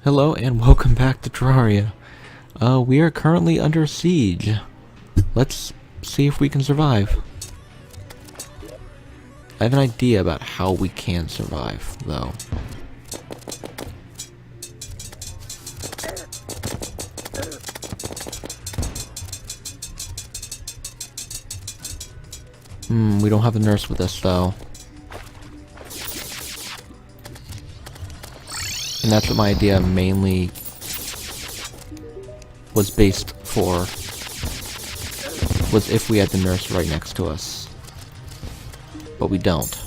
Hello and welcome back to Terraria. We are currently under siege. Let's see if we can survive. I have an idea about how we can survive, though. We don't have a nurse with us, though. And that's what my idea mainly was based for, was if we had the nurse right next to us. But we don't.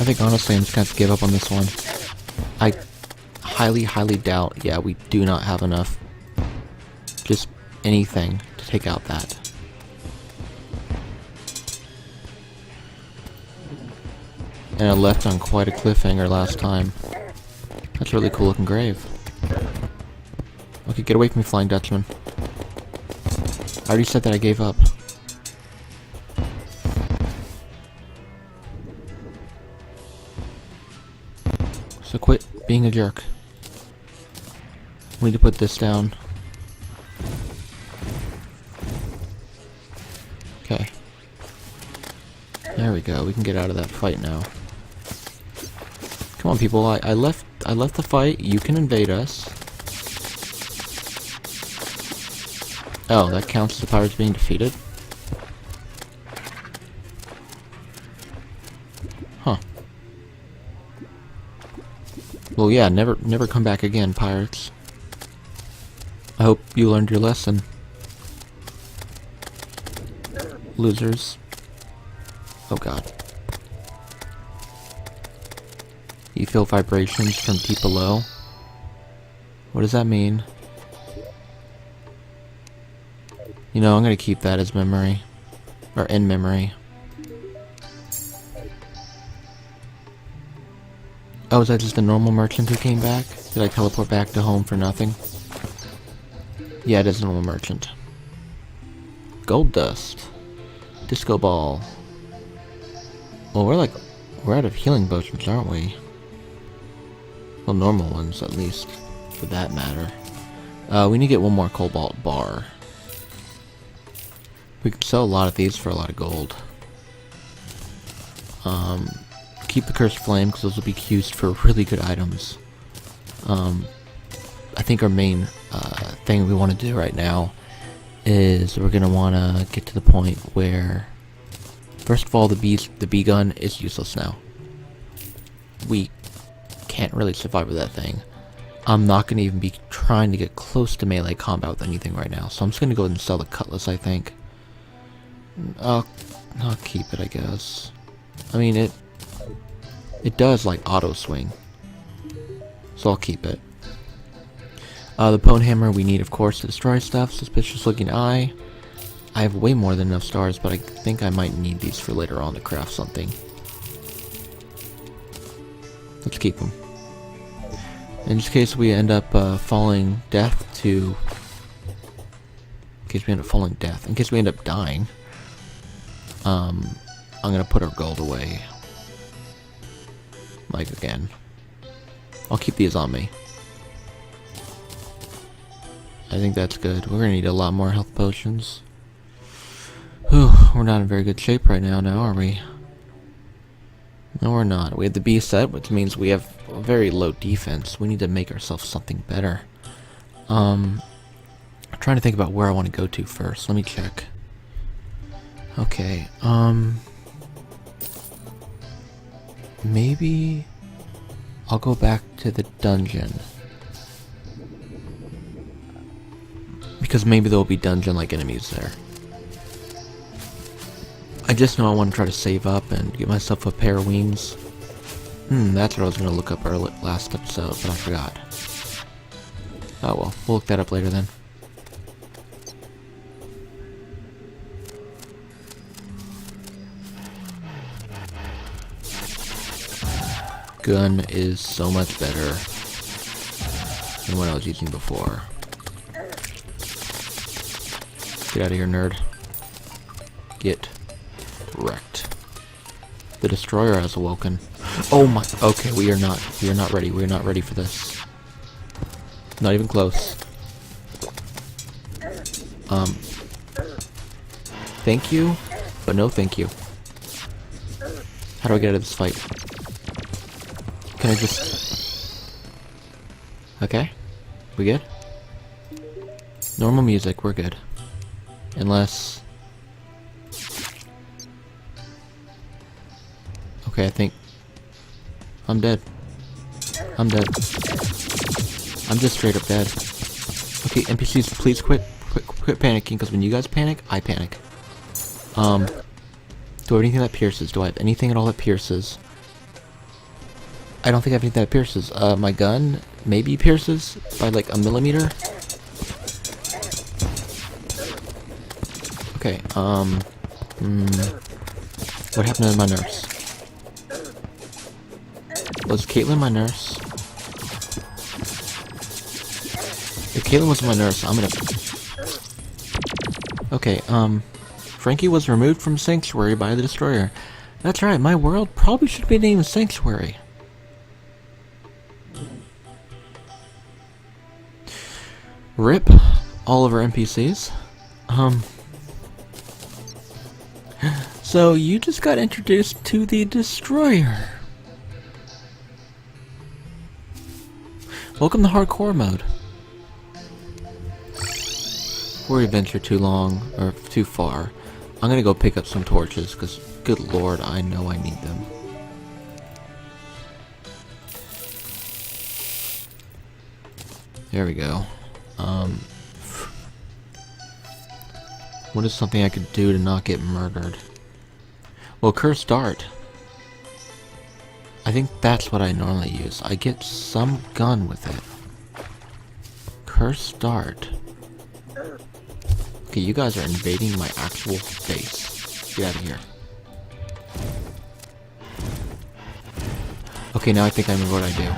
I think honestly I'm just gonna have to give up on this one. I highly doubt, yeah, we do not have enough. Just anything to take out that. And I left on quite a cliffhanger last time. That's a really cool looking grave. Okay, get away from me, Flying Dutchman. I already said that I gave up. So quit being a jerk. We need to put this down. Okay. There we go. We can get out of that fight now. Come on, people. I left the fight. You can invade us. Oh, that counts as the pirates being defeated? Huh. Well, yeah, never come back again, pirates. I hope you learned your lesson. Losers. Oh god. You feel vibrations from deep below? What does that mean? You know, I'm gonna keep that as memory. Or in memory. Oh, is that just a normal merchant who came back? Did I teleport back to home for nothing? Yeah, it is a normal merchant. Gold dust. Disco ball. Well, we're out of healing potions, aren't we? Well, normal ones, at least. For that matter. We need to get one more cobalt bar. We can sell a lot of these for a lot of gold. Keep the cursed flame, because those will be used for really good items. I think our main thing we want to do right now is we're going to want to get to the point where, first of all, the bee gun is useless now. We can't really survive with that thing. I'm not going to even be trying to get close to melee combat with anything right now, so I'm just going to go ahead and sell the cutlass, I think. I'll keep it, I guess. I mean, it does, like, auto-swing. So I'll keep it. The Pwn Hammer we need, of course, to destroy stuff. Suspicious Looking Eye. I have way more than enough stars, but I think I might need these for later on to craft something. Let's keep them. In case we end up falling death to... In case we end up falling death. In case we end up dying. I'm gonna put our gold away. Like, again. I'll keep these on me. I think that's good. We're gonna need a lot more health potions. Whew, we're not in very good shape right now, are we? No, we're not. We have the B set, which means we have a very low defense. We need to make ourselves something better. I'm trying to think about where I want to go to first. Let me check. Okay, maybe I'll go back to the dungeon. Because maybe there'll be dungeon-like enemies there. I just know I want to try to save up and get myself a pair of wings. That's what I was going to look up last episode, but I forgot. Oh well, we'll look that up later then. gun is so much better than what I was using before. Get out of here, nerd. Get wrecked. The destroyer has awoken. Oh my, okay, we are not ready. We are not ready for this. Not even close. Thank you, but no thank you. How do I get out of this fight? Can I just... Okay. We good? Normal music, we're good. Unless... Okay, I think... I'm dead. I'm dead. I'm just straight up dead. Okay, NPCs, please quit panicking, because when you guys panic, I panic. Do I have anything that pierces? Do I have anything at all that pierces? I don't think I have anything that pierces. My gun maybe pierces by like a millimeter. Okay, what happened to my nurse? Was Caitlin my nurse? If Caitlin was my nurse, I'm gonna... Okay, Frankie was removed from Sanctuary by the Destroyer. That's right, my world probably should be named Sanctuary. RIP all of our NPCs. So you just got introduced to the Destroyer. Welcome to Hardcore mode. Before we venture too long, or too far, I'm gonna go pick up some torches, because, good lord, I know I need them. There we go. What is something I could do to not get murdered? Well, Cursed Dart. I think that's what I normally use. I get some gun with it. Cursed Dart. Okay, you guys are invading my actual base. Get out of here. Okay, now I think I remember what I do.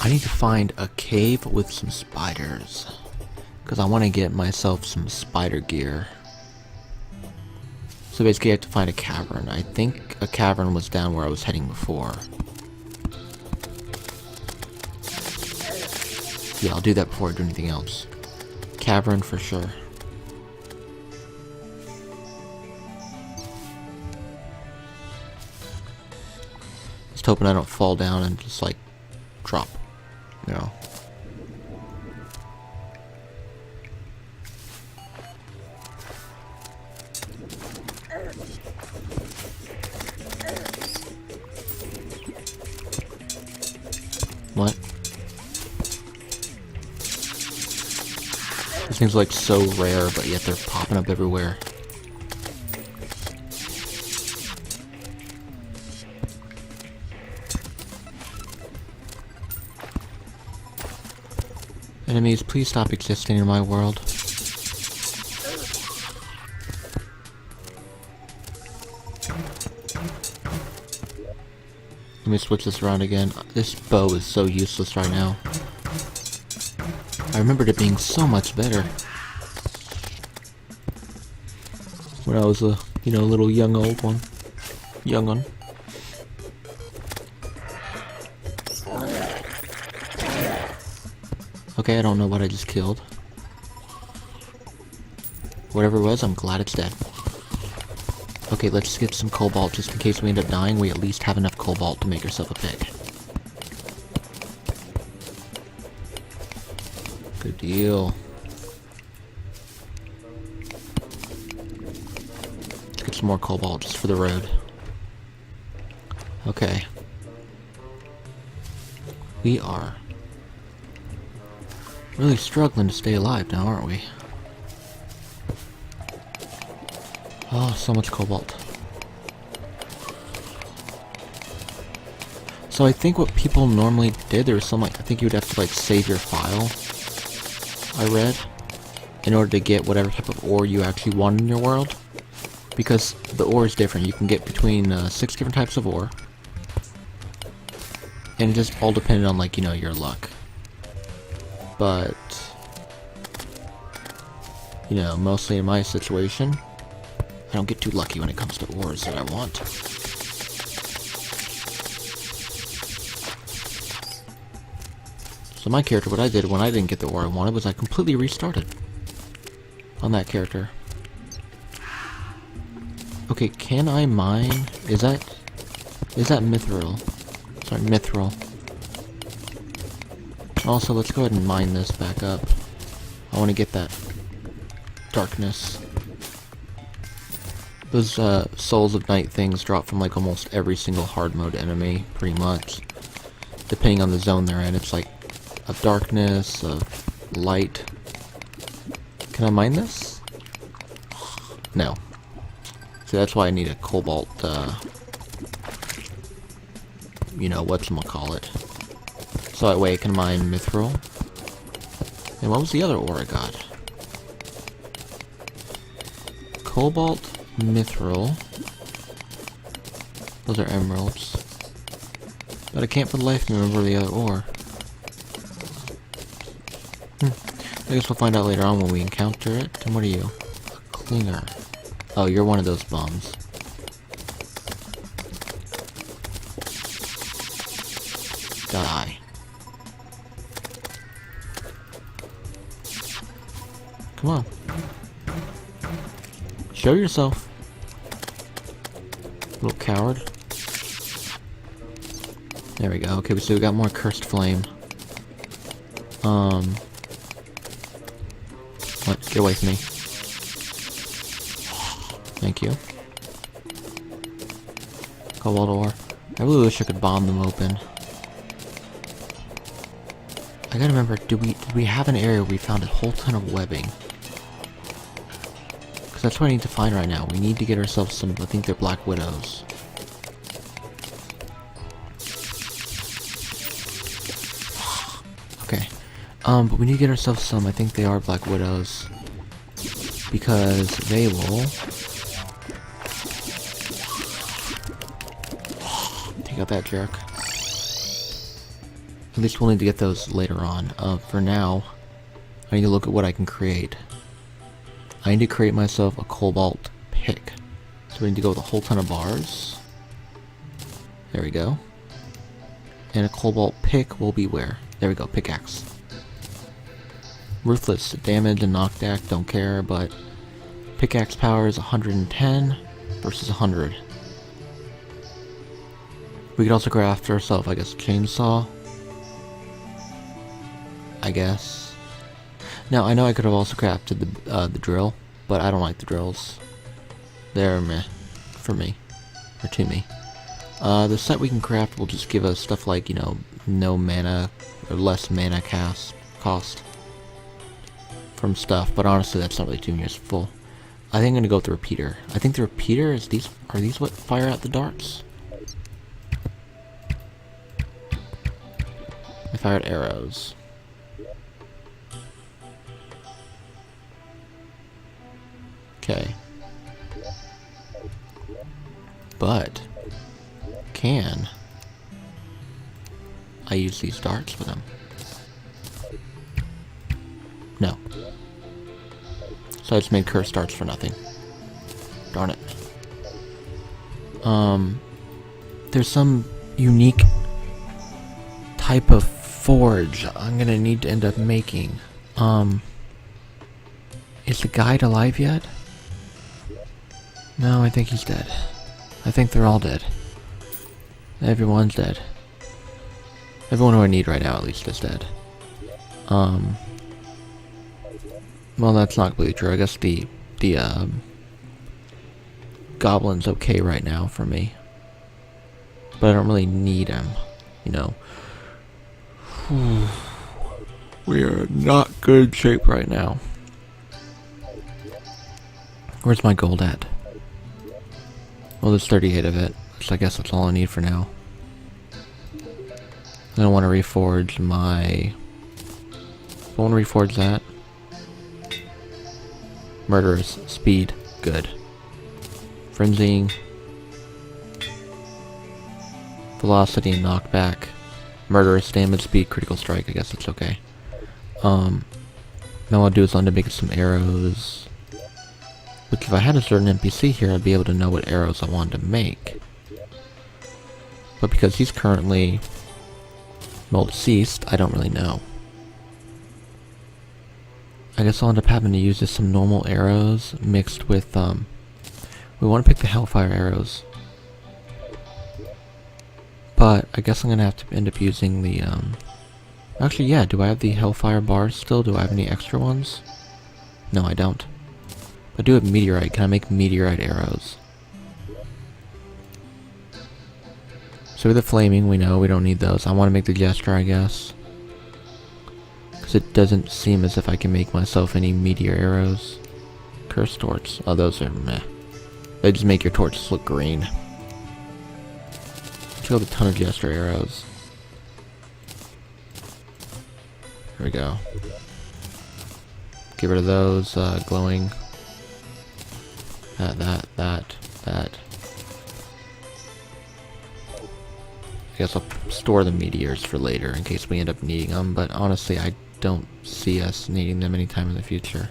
I need to find a cave with some spiders. Because I want to get myself some spider gear. So basically I have to find a cavern. I think a cavern was down where I was heading before. Yeah, I'll do that before I do anything else. Cavern for sure. Just hoping I don't fall down and just like drop, you know. What? These things are like so rare, but yet they're popping up everywhere. Enemies, please stop existing in my world. Let me switch this around again. This bow is so useless right now. I remembered it being so much better when I was a, you know, little young old one. Young one. Okay, I don't know what I just killed. Whatever it was, I'm glad it's dead. Okay, let's get some cobalt just in case we end up dying. We at least have enough cobalt to make yourself a pick. Good deal. Let's get some more cobalt just for the road. Okay. We are really struggling to stay alive now, aren't we? Oh, so much cobalt. So I think what people normally did, there was some like, I think you would have to like save your file, I read, in order to get whatever type of ore you actually want in your world. Because the ore is different. You can get between 6 different types of ore. And it just all depended on, like, you know, your luck. But, you know, mostly in my situation, I don't get too lucky when it comes to ores that I want. So my character, what I did when I didn't get the ore I wanted was I completely restarted on that character. Okay, can I mine? Is that mithril? Sorry, mithril. Also, let's go ahead and mine this back up. I want to get that darkness. Those Souls of Night things drop from like almost every single hard mode enemy, pretty much. Depending on the zone they're in, it's like of darkness, of light. Can I mine this? No. So that's why I need a cobalt, you know, whatchamacallit. So that way I can mine mithril. And what was the other ore I got? Cobalt, mithril. Those are emeralds. But I can't for the life of me remember the other ore. I guess we'll find out later on when we encounter it. And what are you? A cleaner. Oh, you're one of those bums. Die. Come on. Show yourself. Little coward. There we go. Okay, so we got more cursed flame. What? Get away from me. Thank you. Cobalt ore. I really wish I could bomb them open. I gotta remember, did we have an area where we found a whole ton of webbing? Because that's what I need to find right now. We need to get ourselves some, I think they're Black Widows. Okay. But we need to get ourselves some, I think they are Black Widows. Because they will... Take out that jerk. At least we'll need to get those later on. For now, I need to look at what I can create. I need to create myself a cobalt pick. So we need to go with a whole ton of bars. There we go. And a cobalt pick will be where? There we go, pickaxe. Ruthless damage and knockback, don't care, but pickaxe power is 110 versus 100. We could also craft ourselves, I guess, a chainsaw. I guess. Now, I know I could have also crafted the drill, but I don't like the drills. They're meh. For me. Or to me. The set we can craft will just give us stuff like, you know, no mana, or less mana cost from stuff, but honestly that's not really too useful. I think I'm gonna go with the repeater. I think the repeater is are these what fire out the darts? I fired arrows. Okay. But can I use these darts for them? No. So I just made cursed darts for nothing. Darn it. There's some unique type of forge I'm gonna need to end up making. Is the guide alive yet? No, I think he's dead. I think they're all dead. Everyone's dead. Everyone who I need right now at least is dead. Well, that's not completely true. I guess the goblin's okay right now for me. But I don't really need him, you know. We are in not good shape right now. Where's my gold at? Well, there's 38 of it, so I guess that's all I need for now. I don't want to reforge my... I want to reforge that. Murderous. Speed. Good. Frenzying. Velocity and knockback. murderous damage, speed, critical strike. I guess it's okay. Now what I'll do is I'll end up making some arrows. Which if I had a certain NPC here, I'd be able to know what arrows I wanted to make. But because he's currently deceased, I don't really know. I guess I'll end up having to use just some normal arrows mixed with, we want to pick the Hellfire arrows. But I guess I'm going to have to end up using the, actually, yeah, do I have the Hellfire bars still? Do I have any extra ones? No, I don't. I do have Meteorite. Can I make Meteorite arrows? So with the Flaming, we know we don't need those. I want to make the Jester, I guess. Because it doesn't seem as if I can make myself any Meteor arrows. Cursed Torch. Oh, those are meh. They just make your torches look green. Killed a ton of Jester arrows. There we go. Get rid of those, glowing. That. I guess I'll store the meteors for later in case we end up needing them, but honestly I don't see us needing them anytime in the future.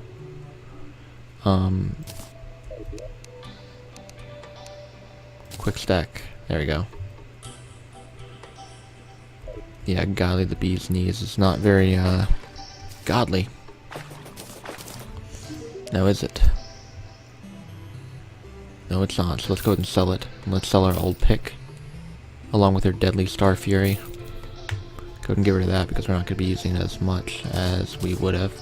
Quick stack. There we go. Yeah, golly, the bee's knees is not very, godly. Now is it? No, it's not, so let's go ahead and sell it. And let's sell our old pick, along with our Deadly Star Fury. Go ahead and get rid of that because we're not going to be using it as much as we would have.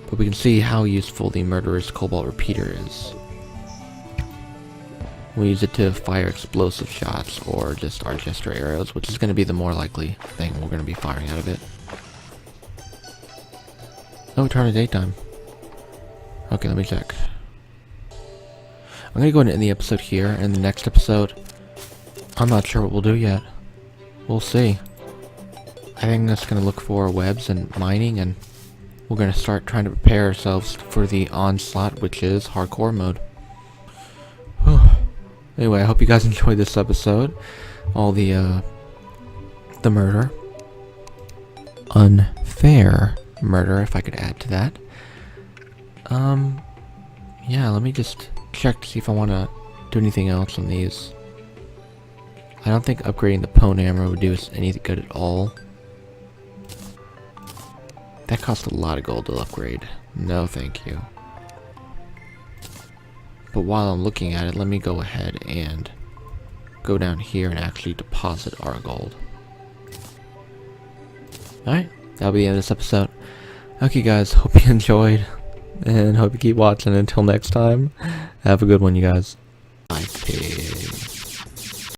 But we can see how useful the Murderous Cobalt Repeater is. We use it to fire explosive shots or just our Jester arrows, which is going to be the more likely thing we're going to be firing out of it. Oh, turn to daytime. Okay, let me check. I'm going to go ahead and end the episode here, and in the next episode, I'm not sure what we'll do yet. We'll see. I think that's going to look for webs and mining, and we're going to start trying to prepare ourselves for the onslaught, which is hardcore mode. Anyway, I hope you guys enjoyed this episode. All the murder. Unfair murder, if I could add to that. Yeah, let me just check to see if I want to do anything else on these. I don't think upgrading the Pwn Hammer would do us any good at all. That cost a lot of gold to upgrade. No, thank you. But while I'm looking at it, let me go ahead and go down here and actually deposit our gold. Alright, that'll be the end of this episode. Okay guys, hope you enjoyed, and hope you keep watching. Until next time, have a good one you guys. Bye, pig.